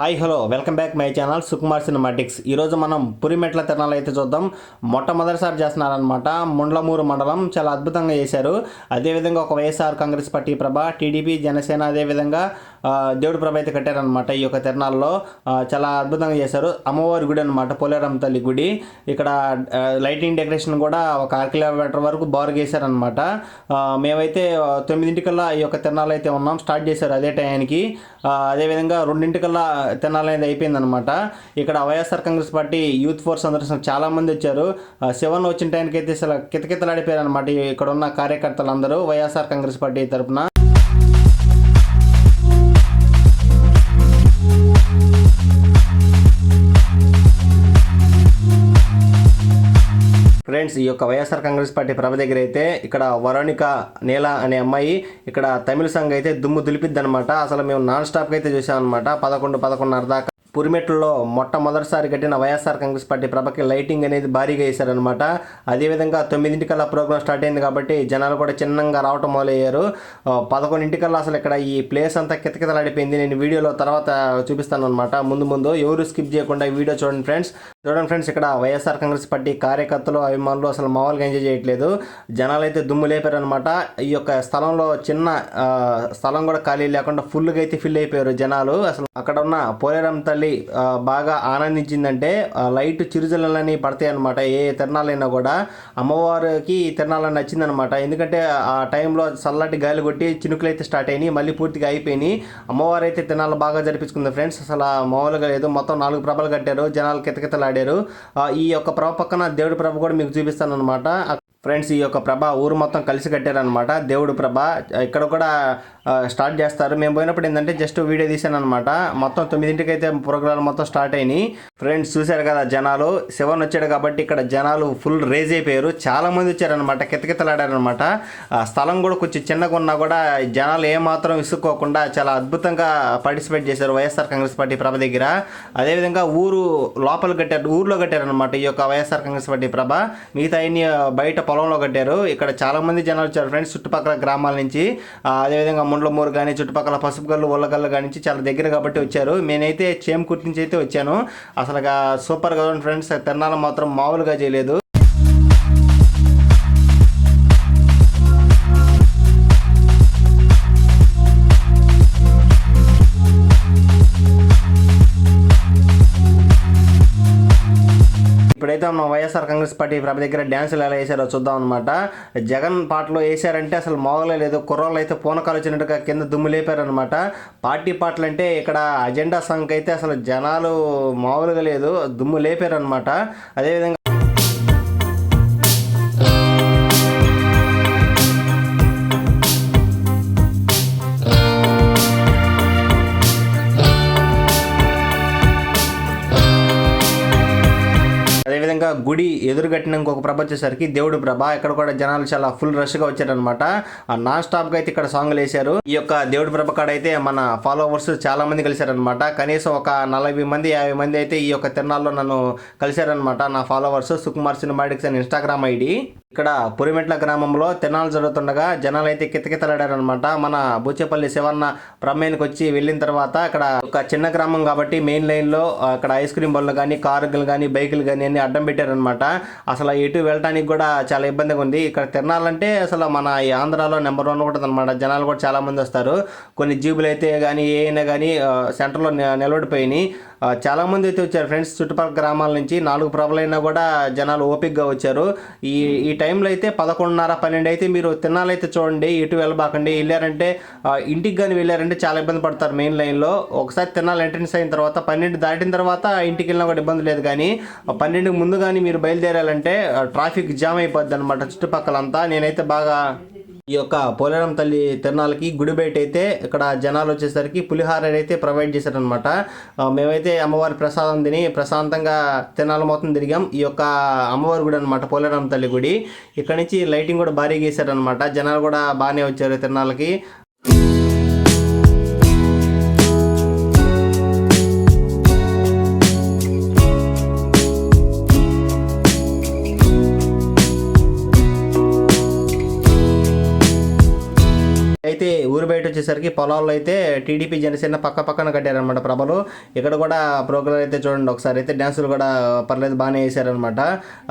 Hi hello welcome back my channel Sukumar cinematics. ఈరోజు మనం పురిమెట్ల తిరణాలు అయితే చూద్దాం. మొట్టమొదటిసారి చేస్తున్నారనమాట. ముండ్లమూరు మండలం చాలా అద్భుతంగా చేశారు. అదేవిధంగా ఒక వైఎస్ఆర్ కాంగ్రెస్ పార్టీ ప్రభ, టీడీపీ, జనసేన, అదేవిధంగా దేవుడి ప్రభ అయితే కట్టారనమాట. ఈ యొక్క తిరణాల్లో చాలా అద్భుతంగా చేశారు. అమ్మవారి గుడి అనమాట, పోలేరమ్మ తల్లి గుడి. ఇక్కడ లైటింగ్ డెకరేషన్ కూడా ఒక 1 కిలోమీటర్ వరకు బారుగా వేశారనమాట. మేమైతే 9 ఈ యొక్క తిరణాలు అయితే ఉన్నాం. స్టార్ట్ చేశారు అదే టైంకి. అదేవిధంగా 2 తిరణాలు అనేది అయిపోయిందనమాట. ఇక్కడ YSR Congress party youth force సందర్శన చాలా మంది వచ్చారు. 7 వచ్చిన టైంకి అయితే అసలు కితకితలాడిపోయారు అనమాట ఇక్కడ ఉన్న కార్యకర్తలందరూ వైఎస్ఆర్ కాంగ్రెస్ పార్టీ తరఫున. ఫ్రెండ్స్, ఈ యొక్క వైఎస్ఆర్ కాంగ్రెస్ పార్టీ ప్రభ దగ్గర అయితే ఇక్కడ వరోనిక నీల అనే అమ్మాయి ఇక్కడ తమిళ సాంగ్ అయితే దుమ్ము దులిపిద్ది అనమాట. అసలు మేము నాన్ స్టాప్గా అయితే చూసామన్నమాట. 11-11:30 దాకా. పురిమెట్లలో మొట్టమొదటిసారి కట్టిన వైఎస్ఆర్ కాంగ్రెస్ పార్టీ ప్రభకి లైటింగ్ అనేది భారీగా వేశారనమాట. అదేవిధంగా 9 ప్రోగ్రామ్ స్టార్ట్ అయింది కాబట్టి జనాలు కూడా చిన్నగా రావటం మొదలయ్యారు. 11 అసలు ఇక్కడ ఈ ప్లేస్ అంతా కితకితలాడిపోయింది. నేను వీడియోలో తర్వాత చూపిస్తాను అనమాట. ముందు ఎవరు స్కిప్ చేయకుండా ఈ వీడియో చూడండి ఫ్రెండ్స్. ఇక్కడ వైఎస్ఆర్ కాంగ్రెస్ పార్టీ కార్యకర్తలు, అభిమానులు అసలు మామూలుగా ఎంజాయ్ చేయట్లేదు. జనాలు అయితే దుమ్ము లేపారనమాట. ఈ యొక్క స్థలంలో చిన్న స్థలం కూడా ఖాళీ లేకుండా ఫుల్గా అయితే ఫిల్ అయిపోయారు జనాలు. అసలు అక్కడ ఉన్న పోలేరమ్మ తల్లి బాగా ఆనందించిందంటే లైట్ చిరుజల్లని పడతాయి అనమాట. ఏ తిరణాలైనా కూడా అమ్మవారికి ఈ తిరణాలని నచ్చిందనమాట. ఎందుకంటే ఆ టైంలో చల్లటి గాలి కొట్టి చినుకులు అయితే స్టార్ట్ అయినాయి, మళ్ళీ పూర్తిగా అయిపోయినాయి. అమ్మవారు అయితే తిరణాలు బాగా జరిపించుకుంది ఫ్రెండ్స్. అసలు మామూలుగా లేదు. మొత్తం 4 ప్రభలు కట్టారు. జనాలు కితకితలాడారు. ఈ యొక్క ప్రభ పక్కన దేవుడి ప్రభ కూడా మీకు చూపిస్తాను అనమాట. ఫ్రెండ్స్, ఈ యొక్క ప్రభ ఊరు మొత్తం కలిసి కట్టారనమాట. దేవుడు ప్రభ ఇక్కడ కూడా స్టార్ట్ చేస్తారు. మేము పోయినప్పుడు ఏంటంటే జస్ట్ వీడియో తీసాను అనమాట. మొత్తం 9 అయితే ప్రోగ్రామ్ మొత్తం స్టార్ట్ అయినాయి. ఫ్రెండ్స్, చూశారు కదా జనాలు. 7 వచ్చాడు కాబట్టి ఇక్కడ జనాలు ఫుల్ రేజ్ అయిపోయారు. చాలా మంది వచ్చారనమాట, కితకితలాడారనమాట. స్థలం కూడా కొంచెం చిన్నగా ఉన్నా కూడా జనాలు ఏమాత్రం విసుక్కోకుండా చాలా అద్భుతంగా పార్టిసిపేట్ చేశారు వైఎస్ఆర్ కాంగ్రెస్ పార్టీ ప్రభ దగ్గర. అదేవిధంగా ఊర్లో కట్టారనమాట ఈ యొక్క వైఎస్ఆర్ కాంగ్రెస్ పార్టీ ప్రభ. మిగతా అన్ని బయట పొలంలో కట్టారు. ఇక్కడ చాలా మంది జనాలు వచ్చారు ఫ్రెండ్స్, చుట్టుపక్కల గ్రామాల నుంచి. అదేవిధంగా ముండ్లమూరు కానీ చుట్టుపక్కల పసుపుగల్లు, ఉల్లగల్లు కానీ చాలా దగ్గర కాబట్టి వచ్చారు. నేనైతే చేమకుర్తి నుంచి అయితే వచ్చాను. అసలుగా సూపర్గా ఉంది ఫ్రెండ్స్. తిరణాలు మాత్రం మామూలుగా చేయలేదు. ఇప్పుడైతే మనం వైఎస్ఆర్ కాంగ్రెస్ పార్టీ ప్రభ దగ్గర డ్యాన్సులు ఎలా వేసారో చూద్దాం అనమాట. జగన్ పాటలు వేసారంటే అసలు మామూలుగా లేదు. కుర్రోళ్ళు అయితే పూనకాలు వచ్చినట్టుగా కింద దుమ్ము లేపారనమాట. పార్టీ పాటలు అంటే ఇక్కడ అజెండా సాంగ్ అయితే అసలు జనాలు మామూలుగా లేదు, దుమ్ము లేపారనమాట. అదేవిధంగా గుడి ఎదురుగట్టిన ఇంకొక ప్రభ వచ్చేసరికి దేవుడి ప్రభ. ఇక్కడ కూడా జనాలు చాలా ఫుల్ రష్గా వచ్చారనమాట. నాన్ స్టాప్గా అయితే ఇక్కడ సాంగ్లు వేశారు. ఈ యొక్క దేవుడి ప్రభ కాడ అయితే మన ఫాలోవర్స్ చాలా మంది కలిశారనమాట. కనీసం ఒక 40-50 మంది అయితే ఈ యొక్క తిరణాల్లో నన్ను కలిశారనమాట. నా ఫాలోవర్స్ సుకుమార్ సినిమాటిక్స్ అని ఇన్స్టాగ్రామ్ ఐడి. ఇక్కడ పురిమెట్ల గ్రామంలో తిరణాలు జరుగుతుండగా జనాలు అయితే కితకితలాడారనమాట. మన బూచేపల్లి శివన్న ప్రమేణకి వచ్చి వెళ్ళిన తర్వాత అక్కడ ఒక చిన్న గ్రామం కాబట్టి మెయిన్ లైన్లో అక్కడ ఐస్ క్రీమ్ బండ్లు కానీ, కారులు కానీ, బైకులు కానీ అన్ని అడ్డం పెట్టారనమాట. అసలు ఎటు వెళ్ళడానికి కూడా చాలా ఇబ్బందిగా ఉంది. ఇక్కడ తిరణాలంటే అసలు మన ఈ ఆంధ్రాలో నెంబర్ 1 ఉంటుంది అనమాట. జనాలు కూడా చాలా మంది వస్తారు. కొన్ని జీబులు అయితే కానీ ఏ అయినా కానీ సెంటర్లో నిలబడిపోయినాయి. చాలా మంది అయితే వచ్చారు ఫ్రెండ్స్. చుట్టుపక్కల గ్రామాల నుంచి 4 ప్రభలైనా కూడా జనాలు ఓపిక్గా వచ్చారు. ఈ టైంలో అయితే 11:30-12 అయితే మీరు తిరణాలైతే చూడండి. ఎటు వెళ్ళబాకండి. వెళ్ళారంటే ఇంటికి కానీ వెళ్ళారంటే చాలా ఇబ్బంది పడతారు మెయిన్ లైన్లో. ఒకసారి తిరణాలు ఎంట్రన్స్ అయిన తర్వాత 12 దాటిన తర్వాత ఇంటికి వెళ్ళినా కూడా ఇబ్బంది లేదు. కానీ 12కి ముందు కానీ మీరు బయలుదేరాలంటే ట్రాఫిక్ జామ్ అయిపోద్ది అనమాట చుట్టుపక్కలంతా. నేనైతే బాగా ఈ యొక్క పోలేరమ్మ తల్లి తిరణాలకి గుడి బయట అయితే ఇక్కడ జనాలు వచ్చేసరికి పులిహార అయితే ప్రొవైడ్ చేశారనమాట. మేమైతే అమ్మవారి ప్రసాదం తిని ప్రశాంతంగా తిరణాలు మొత్తం తిరిగాం. ఈ యొక్క అమ్మవారి గుడి అనమాట, పోలేరమ్మ తల్లి గుడి. ఇక్కడ నుంచి లైటింగ్ కూడా భారీగా వేశారనమాట. జనాలు కూడా బాగానే వచ్చారు తిరణాలకి. అయితే ఊరి ఊరు బయట వచ్చేసరికి పొలాల్లో అయితే టీడీపీ జనసేన పక్కన కట్టారనమాట ప్రభలు. ఇక్కడ కూడా ప్రోగ్రాం అయితే చూడండి ఒకసారి, అయితే డ్యాన్సులు కూడా పర్లేదు బాగానే వేసారనమాట.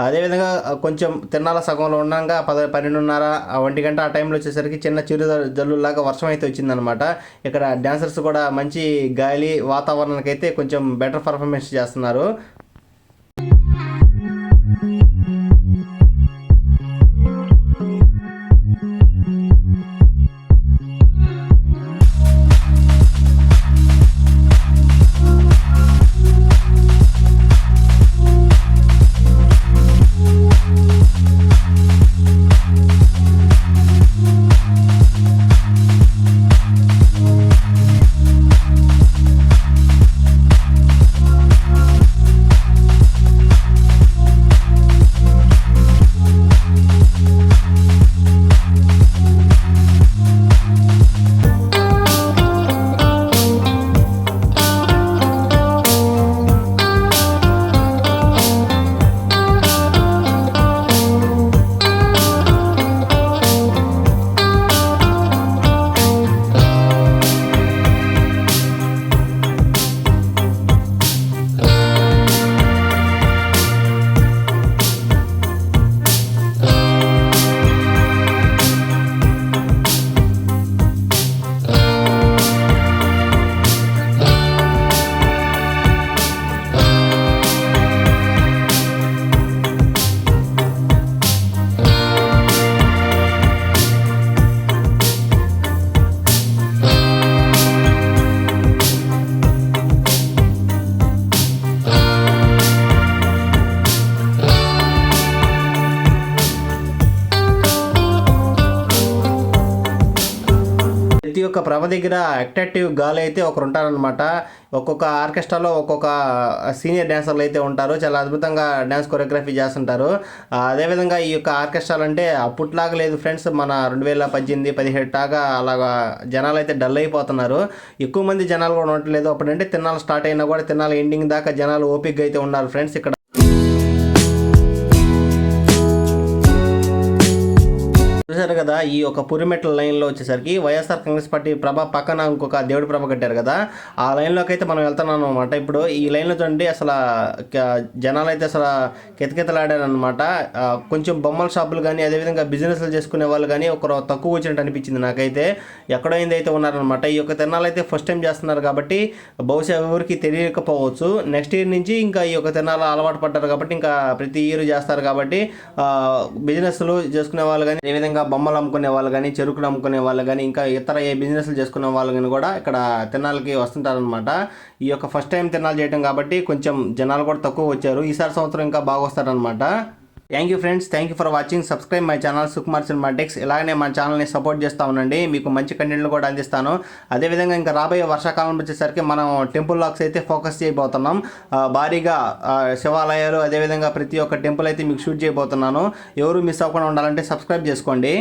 అదేవిధంగా కొంచెం తిన్నాల సగంలో ఉండగా 12:30 1 గంట ఆ టైంలో వచ్చేసరికి చిన్న చిరు జల్లులాగా వర్షం అయితే వచ్చిందనమాట. ఇక్కడ డ్యాన్సర్స్ కూడా మంచి గాలి వాతావరణానికి అయితే కొంచెం బెటర్ పర్ఫార్మెన్స్ చేస్తున్నారు. ప్రతి ఒక్క ప్రభ దగ్గర అట్రాక్టివ్ గాలి అయితే ఒకరు ఉంటారనమాట. ఒక్కొక్క ఆర్కెస్ట్రాలో ఒక్కొక్క సీనియర్ డాన్సర్లు అయితే ఉంటారు, చాలా అద్భుతంగా డ్యాన్స్ కొరియోగ్రఫీ చేస్తుంటారు. అదేవిధంగా ఈ యొక్క ఆర్కెస్ట్రాలు అంటే అప్పట్లాగా లేదు ఫ్రెండ్స్, మన 2018, 17 అలాగా జనాలు అయితే డల్ అయిపోతున్నారు. ఎక్కువ మంది జనాలు కూడా ఉండట్లేదు. అప్పుడంటే తిన్నాలు స్టార్ట్ అయినా కూడా తిన్నాలు ఎండింగ్ దాకా జనాలు ఓపికగా అయితే ఉన్నారు ఫ్రెండ్స్. ఇక్కడ చూసారు కదా, ఈ యొక్క పురిమెట్ల లైన్లో వచ్చేసరికి వైఎస్ఆర్ కాంగ్రెస్ పార్టీ ప్రభ పక్కన ఇంకొక దేవుడి ప్రభ కట్టారు కదా, ఆ లైన్లోకి అయితే మనం వెళ్తున్నాం అనమాట. ఇప్పుడు ఈ లైన్లో చూడండి, అసలు జనాలు అయితే అసలు కితకితలాడారనమాట. కొంచెం బొమ్మల షాపులు కానీ అదేవిధంగా బిజినెస్లు చేసుకునే వాళ్ళు కానీ ఒకరు తక్కువ వచ్చినట్టు అనిపించింది నాకైతే. ఎక్కడో ఏంది అయితే ఉన్నారనమాట. ఈ యొక్క తిరణాలు అయితే ఫస్ట్ టైం చేస్తున్నారు కాబట్టి బహుశా ఎవరికి తెలియకపోవచ్చు. నెక్స్ట్ ఇయర్ నుంచి ఇంకా ఈ యొక్క తిరణాలు అలవాటు పడ్డారు కాబట్టి ఇంకా ప్రతి ఇయర్ చేస్తారు కాబట్టి బిజినెస్లు చేసుకునే వాళ్ళు కానీ అదేవిధంగా బొమ్మలు అమ్ముకునే వాళ్ళు కానీ చెరుకులు అమ్ముకునే వాళ్ళు కానీ ఇంకా ఇతర ఏ బిజినెస్లు చేసుకునే వాళ్ళు కానీ కూడా ఇక్కడ తిరణాలకి వస్తుంటారనమాట. ఈ యొక్క ఫస్ట్ టైం తిరణాలు చేయడం కాబట్టి కొంచెం జనాలు కూడా తక్కువ వచ్చారు. ఈసారి సంవత్సరం ఇంకా బాగా వస్తారనమాట. Thank you friends, thank you for watching. Subscribe my channel Sukumar cinema techs. ఇలాగనే మన ఛానల్ని సపోర్ట్ చేస్తూ ఉండండి, మీకు మంచి కంటెంట్లు కూడా అందిస్తాను. అదేవిధంగా ఇంకా రాబోయే వర్షాకాలం వచ్చేసరికి మనం టెంపుల్ లాక్స్ అయితే ఫోకస్ చేయబోతున్నాం. భారీగా శివాలయాలు అదేవిధంగా ప్రతి ఒక్క టెంపుల్ అయితే మీకు షూట్ చేయబోతున్నాను. ఎవరు మిస్ అవ్వకుండా ఉండాలంటే సబ్స్క్రైబ్ చేసుకోండి.